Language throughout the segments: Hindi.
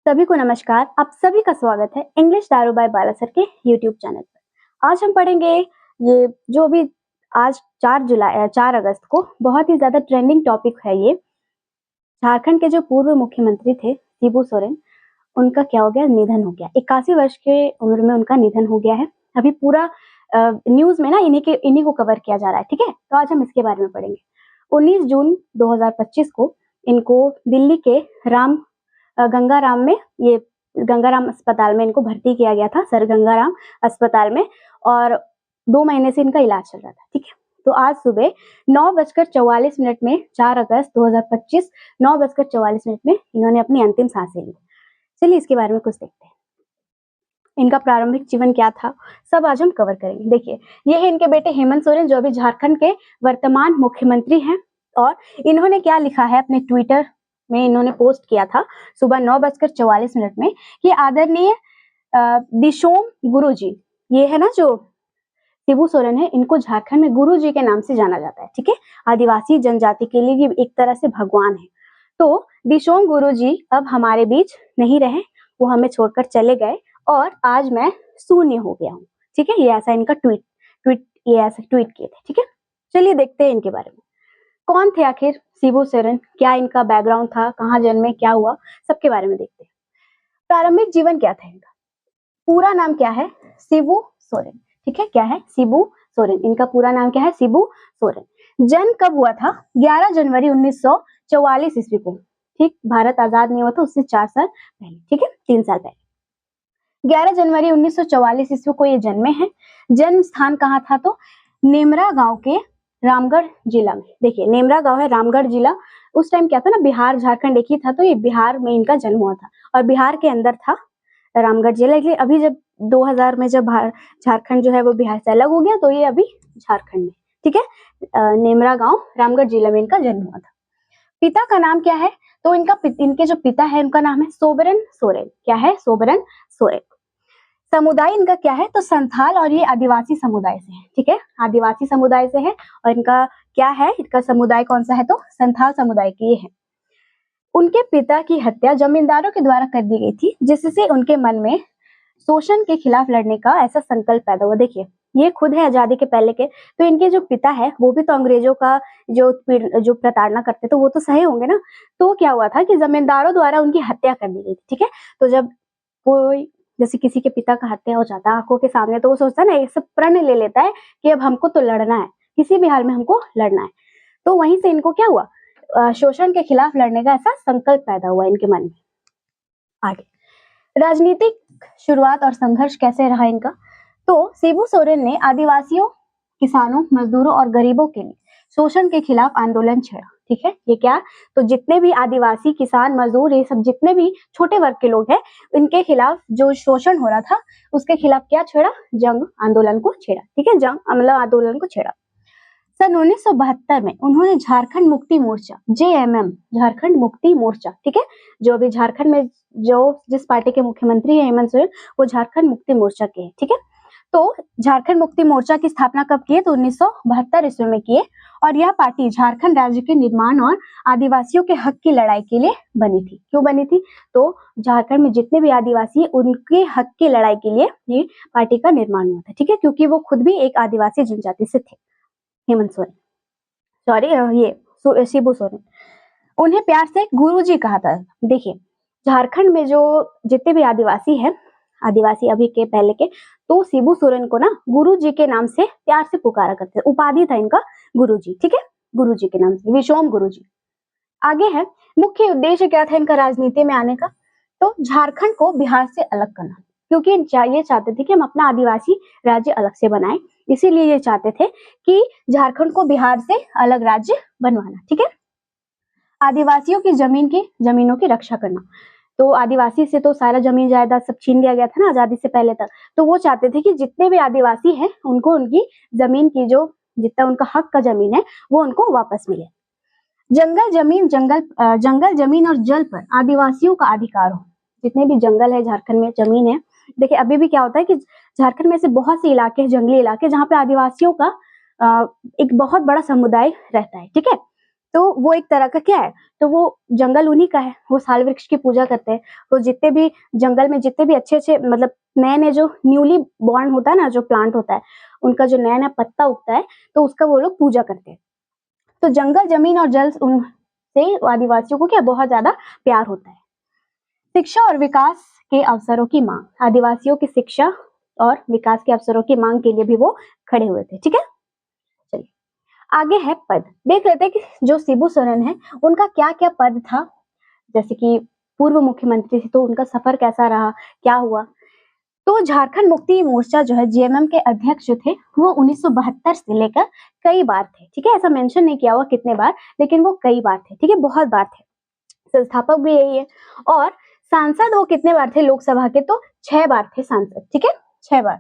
सभी को नमस्कार। आप सभी का स्वागत है इंग्लिश दारू बाय बाला सर के यूट्यूब चैनल पर। आज हम पढ़ेंगे ये जो भी आज 4 अगस्त को बहुत ही ज्यादा ट्रेंडिंग टॉपिक है। ये झारखंड के जो पूर्व मुख्यमंत्री थे शिबू सोरेन, उनका क्या हो गया, निधन हो गया। 81 वर्ष के उम्र में उनका निधन हो गया है। अभी पूरा न्यूज में ना इन्हीं को कवर किया जा रहा है। ठीक है, तो आज हम इसके बारे में पढ़ेंगे। 19 जून 2025 को इनको दिल्ली के गंगाराम में, ये गंगाराम अस्पताल में इनको भर्ती किया गया था, सर गंगाराम अस्पताल में, और 2 महीने से इनका इलाज चल रहा था। ठीक है, तो आज सुबह 9:44 में 4 अगस्त 2025 9:44 में इन्होंने अपनी अंतिम सांसें ली। चलिए इसके बारे में कुछ देखते हैं। इनका प्रारंभिक जीवन क्या था, सब आज हम कवर करेंगे। देखिए, ये है इनके बेटे हेमंत सोरेन, जो अभी झारखंड के वर्तमान मुख्यमंत्री हैं। और इन्होंने क्या लिखा है अपने ट्विटर में, इन्होंने पोस्ट किया था सुबह 9:44 में कि आदरणीय दिशोम गुरुजी, ये है ना जो शिबू सोरेन है, इनको झारखंड में गुरुजी के नाम से जाना जाता है। ठीक है, आदिवासी जनजाति के लिए ये एक तरह से भगवान है। तो दिशोम गुरुजी अब हमारे बीच नहीं रहे, वो हमें छोड़कर चले गए और आज मैं शून्य हो गया हूँ। ठीक है, ये ऐसा इनका ये ऐसा ट्वीट किए थे। ठीक है, चलिए देखते हैं इनके बारे में। कौन थे आखिर शिबू सोरेन, क्या इनका बैकग्राउंड था, कहाँ जन्मे, क्या हुआ, सबके बारे में देखते हैं। प्रारंभिक जीवन क्या था इनका, पूरा नाम क्या है, शिबू सोरेन। ठीक है, क्या है, शिबू सोरेन। इनका पूरा नाम क्या है, शिबू सोरेन। जन्म कब हुआ था, 11 जनवरी 1944 ईस्वी को। ठीक, भारत आजाद नहीं हुआ था उससे 4 साल पहले। ठीक है, 3 साल पहले 11 जनवरी 1944 ईस्वी को ये जन्मे हैं। जन्म स्थान कहाँ था, तो नेमरा गांव के रामगढ़ जिला में। देखिए, नेमरा गांव है, रामगढ़ जिला। उस टाइम क्या था ना, बिहार झारखंड एक ही था, तो ये बिहार में इनका जन्म हुआ था और बिहार के अंदर था रामगढ़ जिला। इसलिए अभी जब 2000 में जब झारखंड जो है वो बिहार से अलग हो गया, तो ये अभी झारखंड में। ठीक है, नेमरा गांव रामगढ़ जिला में इनका जन्म हुआ था। पिता का नाम क्या है, तो इनके जो पिता है उनका नाम है सोबरन सोरेन। क्या है, सोबरन सोरेन। समुदाय इनका क्या है, तो संथाल, और ये आदिवासी समुदाय से है। ठीक है, आदिवासी समुदाय से है। और इनका क्या है, इनका समुदाय कौन सा है, तो संथाल समुदाय के ये है। उनके पिता की हत्या जमींदारों के द्वारा कर दी गई थी, जिससे उनके मन में शोषण के खिलाफ लड़ने का ऐसा संकल्प पैदा हुआ। देखिए, ये खुद है आजादी के पहले के, तो इनके जो पिता है वो भी तो अंग्रेजों का जो प्रताड़ना करते, तो वो तो सही होंगे ना। तो क्या हुआ था कि जमींदारों द्वारा उनकी हत्या कर दी गई थी। ठीक है, तो जब कोई जैसे किसी के पिता का हत्या हो जाता है आंखों के सामने, तो वो सोचता है ना, एक सब प्रण ले लेता है कि अब हमको तो लड़ना है, किसी भी हाल में हमको लड़ना है। तो वहीं से इनको क्या हुआ, शोषण के खिलाफ लड़ने का ऐसा संकल्प पैदा हुआ इनके मन में। आगे राजनीतिक शुरुआत और संघर्ष कैसे रहा इनका, तो शिबू सोरेन ने आदिवासियों, किसानों, मजदूरों और गरीबों के लिए शोषण के खिलाफ आंदोलन छेड़ा। ठीक है, ये क्या, तो जितने भी आदिवासी, किसान, मजदूर, ये सब जितने भी छोटे वर्ग के लोग हैं, इनके खिलाफ जो शोषण हो रहा था उसके खिलाफ क्या छेड़ा, जंग आंदोलन को छेड़ा। ठीक है, जंग मतलब आंदोलन को छेड़ा। सन 1972 में उन्होंने झारखंड मुक्ति मोर्चा, JMM, झारखंड मुक्ति मोर्चा, ठीक है, जो अभी झारखंड में जिस पार्टी के मुख्यमंत्री है हेमंत सोरेन, वो झारखंड मुक्ति मोर्चा के हैं। ठीक है, तो झारखंड मुक्ति मोर्चा की स्थापना कब की है, तो 1972 ईस्वी में किए। और यह पार्टी झारखंड राज्य के निर्माण और आदिवासियों के हक की लड़ाई के लिए बनी थी। क्यों बनी थी, तो झारखंड में जितने भी आदिवासी है उनके हक की लड़ाई के लिए ये पार्टी का निर्माण हुआ था। ठीक है, क्योंकि वो खुद भी एक आदिवासी जनजाति से थे, हेमंत सोरेन, सॉरी ये शिबू सोरेन। उन्हें प्यार से गुरुजी कहा था। देखिए, झारखंड में जो जितने भी आदिवासी हैं, आदिवासी अभी के पहले के, तो शिबू सोरेन को ना गुरुजी के नाम से प्यार से पुकारा करते थे, उपाधि था इनका गुरुजी। ठीक है, गुरुजी के नाम से, विशोम गुरुजी। आगे है, मुख्य उद्देश्य क्या था इनका राजनीति में आने का, तो झारखंड को बिहार से अलग करना, क्योंकि ये चाहते थे कि हम अपना आदिवासी राज्य अलग से बनाएं। इसीलिए ये चाहते थे कि झारखंड को बिहार से अलग राज्य बनवाना। ठीक है, आदिवासियों की जमीनों की रक्षा करना। तो आदिवासी से तो सारा जमीन जायदाद सब छीन लिया गया था ना आजादी से पहले तक, तो वो चाहते थे कि जितने भी आदिवासी हैं उनको उनकी जमीन की जो जितना उनका हक का जमीन है वो उनको वापस मिले। जंगल जमीन और जल पर आदिवासियों का अधिकार हो। जितने भी जंगल है झारखंड में, जमीन है, देखिए अभी भी क्या होता है कि झारखंड में से बहुत से इलाके, जंगली इलाके, जहाँ पे आदिवासियों का एक बहुत बड़ा समुदाय रहता है। ठीक है, तो वो एक तरह का क्या है, तो वो जंगल उन्हीं का है, वो साल वृक्ष की पूजा करते हैं। तो जितने भी जंगल में जितने भी अच्छे-अच्छे मतलब नए-नए जो न्यूली बॉर्न होता है ना, जो प्लांट होता है, उनका जो नया-नया पत्ता उगता है, तो उसका वो लोग पूजा करते हैं। तो जंगल, जमीन और जल उनसे आदिवासियों को क्या बहुत ज़्यादा प्यार होता है। शिक्षा और विकास के अवसरों की मांग, आदिवासियों की शिक्षा और विकास के अवसरों की मांग के लिए भी वो खड़े हुए थे। ठीक है, चलिए आगे है पद। देख लेते हैं कि जो शिबू सोरेन है उनका क्या क्या पद था। जैसे कि पूर्व मुख्यमंत्री थे तो उनका सफर कैसा रहा, क्या हुआ। तो झारखंड मुक्ति मोर्चा जो है जेएमएम के अध्यक्ष जो थे वो 1972 से लेकर कई बार थे। ठीक है, ऐसा मेंशन नहीं किया हुआ कितने बार, लेकिन वो कई बार थे। ठीक है, बहुत बार थे। संस्थापक भी यही है। और सांसद वो कितने बार थे लोकसभा के, तो 6 बार थे सांसद। ठीक है, 6 बार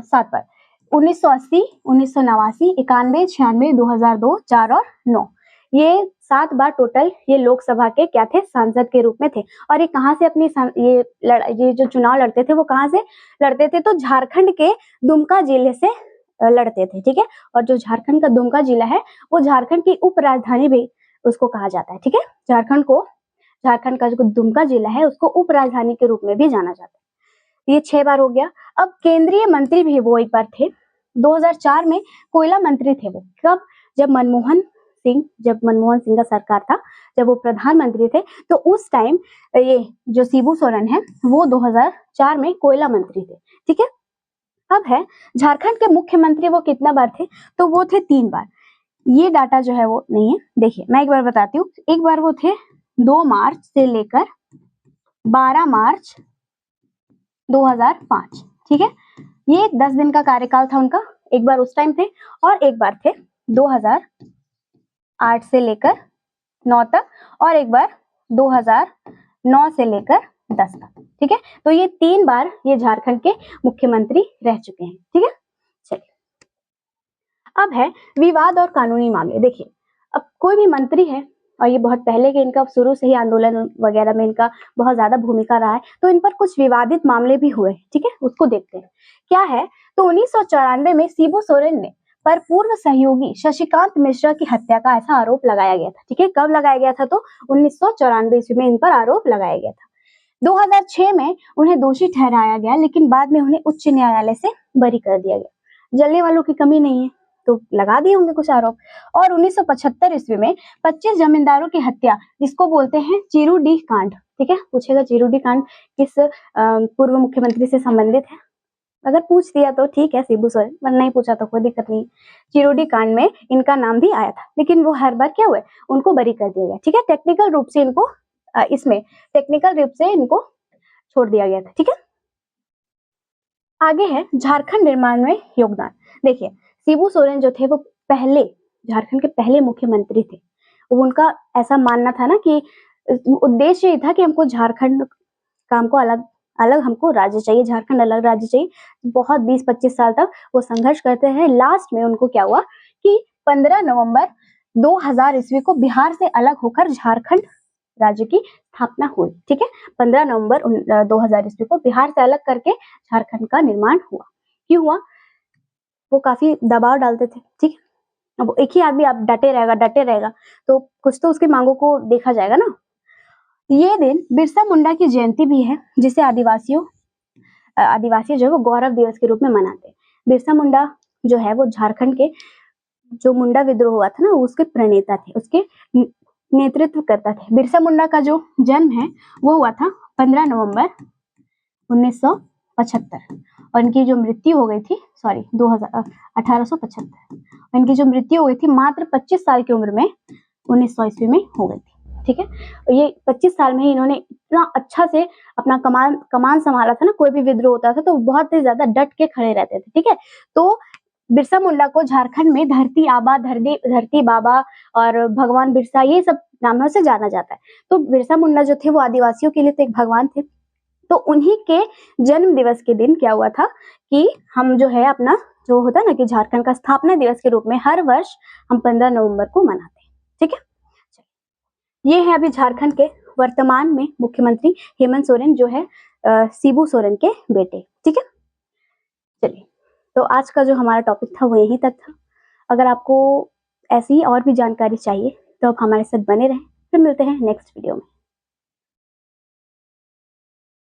7 बार 1980, 1989, 91, 96, 2002, 4 और 9, ये 7 बार टोटल ये लोकसभा के क्या थे, सांसद के रूप में थे। और ये कहाँ से अपनी ये जो चुनाव लड़ते थे वो कहाँ से लड़ते थे, तो झारखंड के दुमका जिले से लड़ते थे। ठीक है, और जो झारखंड का दुमका जिला है वो झारखंड की उप राजधानी भी उसको कहा जाता है। ठीक है, झारखंड का जो दुमका जिला है उसको उप राजधानी के रूप में भी जाना जाता है। ये 6 बार हो गया। अब केंद्रीय मंत्री भी वो एक बार थे। 2004 में कोयला मंत्री थे वो। कब? जब मनमोहन सिंह का सरकार था, जब वो प्रधानमंत्री थे, तो उस टाइम ये जो शिबू सोरेन है वो 2004 में कोयला मंत्री थे। ठीक है, अब है झारखंड के मुख्यमंत्री वो कितना बार थे, तो वो थे 3 बार। ये डाटा जो है वो नहीं है। देखिए मैं एक बार बताती हूँ। एक बार वो थे 2 मार्च से लेकर 12 मार्च 2005। ठीक है, ये 10 दिन का कार्यकाल था उनका। एक बार उस टाइम थे और एक बार थे 2008 से लेकर 9 तक, और एक बार 2009 से लेकर 10 तक। ठीक है, तो ये 3 बार ये झारखंड के मुख्यमंत्री रह चुके हैं। ठीक है, चलिए अब है विवाद और कानूनी मामले। देखिए अब कोई भी मंत्री है और ये बहुत पहले के इनका शुरू से ही आंदोलन वगैरह में इनका बहुत ज्यादा भूमिका रहा है, तो इन पर कुछ विवादित मामले भी हुए। ठीक है, उसको देखते हैं क्या है। तो 1994 में शिबू सोरेन ने पर पूर्व सहयोगी शशिकांत मिश्रा की हत्या का ऐसा आरोप लगाया गया था। ठीक है, कब लगाया गया था, तो 1994 ईस्वी में इन पर आरोप लगाया गया था। 2006 में उन्हें दोषी ठहराया गया, लेकिन बाद में उन्हें उच्च न्यायालय से बरी कर दिया गया। जलने वालों की कमी नहीं है तो लगा दिए होंगे कुछ आरोप। और 1975 ईस्वी में 25 जमींदारों की हत्या, जिसको बोलते हैं चिरूडीह कांड। ठीक है, पूछेगा चिरूडीह कांड किस पूर्व मुख्यमंत्री से संबंधित है। अगर पूछ दिया तो ठीक है शिबू सोरेन, पर नहीं पूछा तो कोई दिक्कत नहीं। चिरूडीह कांड में इनका नाम भी आया था, लेकिन वो हर बार क्या हुए, उनको बरी कर दिया गया। ठीक है, टेक्निकल रूप से इनको छोड़ दिया गया था। ठीक है, आगे है झारखंड निर्माण में योगदान। देखिए शिबू सोरेन जो थे वो पहले झारखंड के पहले मुख्यमंत्री थे। उनका ऐसा मानना था ना कि उद्देश्य ये था कि हमको झारखंड का हमको अलग अलग हमको राज्य चाहिए, झारखंड अलग राज्य चाहिए। बहुत 20-25 साल तक वो संघर्ष करते हैं। लास्ट में उनको क्या हुआ कि 15 नवंबर 2000 ईस्वी को बिहार से अलग होकर झारखंड राज्य की स्थापना हुई। ठीक है, 15 नवंबर 2000 ईस्वी को बिहार से अलग करके झारखंड का निर्माण हुआ। क्यों हुआ? वो काफी दबाव डालते थे। ठीक है, अब एक ही आदमी आप डटे रहेगा तो कुछ तो उसकी मांगों को देखा जाएगा ना। ये दिन बिरसा मुंडा की जयंती भी है, जिसे आदिवासी जो है वो गौरव दिवस के रूप में मनाते हैं। बिरसा मुंडा जो है वो झारखंड के जो मुंडा विद्रोह हुआ था ना उसके प्रणेता थे, उसके नेतृत्व करता थे। बिरसा मुंडा का जो जन्म है वो हुआ था 15 नवंबर 1975, और इनकी जो मृत्यु हो गई थी 1875, इनकी जो मृत्यु हो गई थी मात्र 25 साल की उम्र में 1900 ईस्वी में हो गई थी। ठीक है, ये 25 साल में ही इन्होंने इतना अच्छा से अपना कमान संभाला था ना। कोई भी विद्रोह होता था तो बहुत ही ज्यादा डट के खड़े रहते थे। ठीक है, तो बिरसा मुंडा को झारखंड में धरती आबा, धरती बाबा और भगवान बिरसा ये सब नामों से जाना जाता है। तो बिरसा मुंडा जो थे वो आदिवासियों के लिए तो एक भगवान थे। तो उन्हीं के जन्म दिवस के दिन क्या हुआ था कि हम जो है अपना जो होता है ना कि झारखंड का स्थापना दिवस के रूप में हर वर्ष हम 15 नवंबर को मनाते हैं। ठीक है, ये है अभी झारखंड के वर्तमान में मुख्यमंत्री हेमंत सोरेन जो है शिबू सोरेन के बेटे। ठीक है, चलिए तो आज का जो हमारा टॉपिक था वो यहीं तक था। अगर आपको ऐसी ही और भी जानकारी चाहिए तो आप हमारे साथ बने रहें। फिर मिलते हैं नेक्स्ट वीडियो में।